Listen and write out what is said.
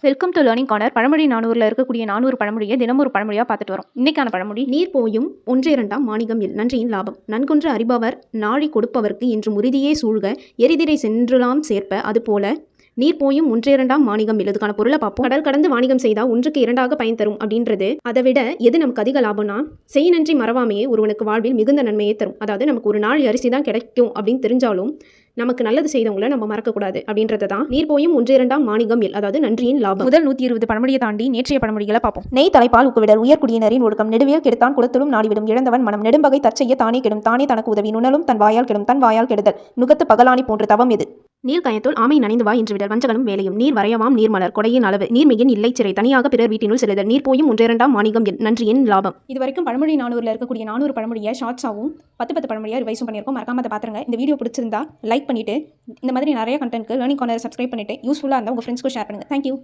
Welcome to learning corner. பழமொழி 400ல் இருக்கக்கூடிய 400 பழமொழியை தினம் ஒரு பழமொழியாக பார்த்துட்டு வரோம். இன்னைக்கான பழமொழி, நீர் போயும் ஒன்றேரண்டாம் மாணிக்கம் இல், நன்றியின் லாபம். நன்கொன்று அறிபவர் நாழி கொடுப்பவர்க்கு இன்று முறிதியே சூழ்க எரிதிரை சென்றுலாம் சேர்ப்ப, அதுபோல நீர் போயும் ஒன்றேரண்டாம் மாணிக்கம் இல். இதுக்கான பொருளை பார்ப்போம். கடல் கடந்து வாணிகம் செய்தால் ஒன்றுக்கு இரண்டாக பயன் தரும் அப்படின்றது. அதை விட எது நமக்கு அதிக லாபம்னா, செய் நன்றி மறவாமையே ஒருவனுக்கு வாழ்வில் மிகுந்த நன்மையை தரும். அதாவது நமக்கு ஒரு நாள் அரிசி தான் கிடைக்கும் அப்படின்னு தெரிஞ்சாலும் நமக்கு நல்லது செய்தவங்களை நம்ம மறக்கக்கூடாது அப்படின்றது தான் நீர் போயும் ஒன்றேரண்டாம் மாணிக்கம் இல், அதாவது நன்றியின் லாபம். முதல் 120 பழமொழியை தாண்டி நேற்றைய பழமொழிகளை பார்ப்போம். நெய் தலைப்பால் உக்குவிடல் உயர்குடியினரின் ஒழுக்கம். நெடுவியல் கெடுத்தான் குடத்திலும் நாடிவிடும் இழந்தவன் மனம். நெடும்பகை தற்செய்ய தானே கெடும் தானே தனக்கு உதவி. நுணலும் தன் வாயால் கெடும் தன் வாயால் கெடுதல். நுகத்து பகலாணி போன்ற தவம் எது. நீர் கயத்துள் ஆமை நனைந்து வா என்று விடல் வஞ்சகனும் வேலையும். நீர் வரையவாம் நீர்மலர் கொடையின் அளவு. நீர்மிகின் இல்லை சிறை தனியாக பிறர் வீட்டினுள் செல்லுதல். நீர் போயும் ஒன்றேரண்டாம் மாணிக்கம் இல், நன்றியின் லாபம். இது வரைக்கும் பழமொழி 400ல் இருக்கக்கூடிய 400 பழமொழியை ஷார்ட்ஸாகவும் 10 பழமொழியாக ரிவைஸும் பண்ணியிருக்கோம். மறக்காம அதை பாத்துருங்க. இந்த வீடியோ பிடிச்சிருந்தா லைக் பண்ணிட்டு இந்த மாதிரி நிறைய கண்டென்ட்க்கு லேர்னிங் கார்னர் சப்ஸ்கிரைப் பண்ணிட்டு யூஸ்ஃபுல்லாக இருந்தால் உங்கள் ஃப்ரெண்ட்ஸ்க்கு ஷேர் பண்ணுங்கள். தேங்க்யூ.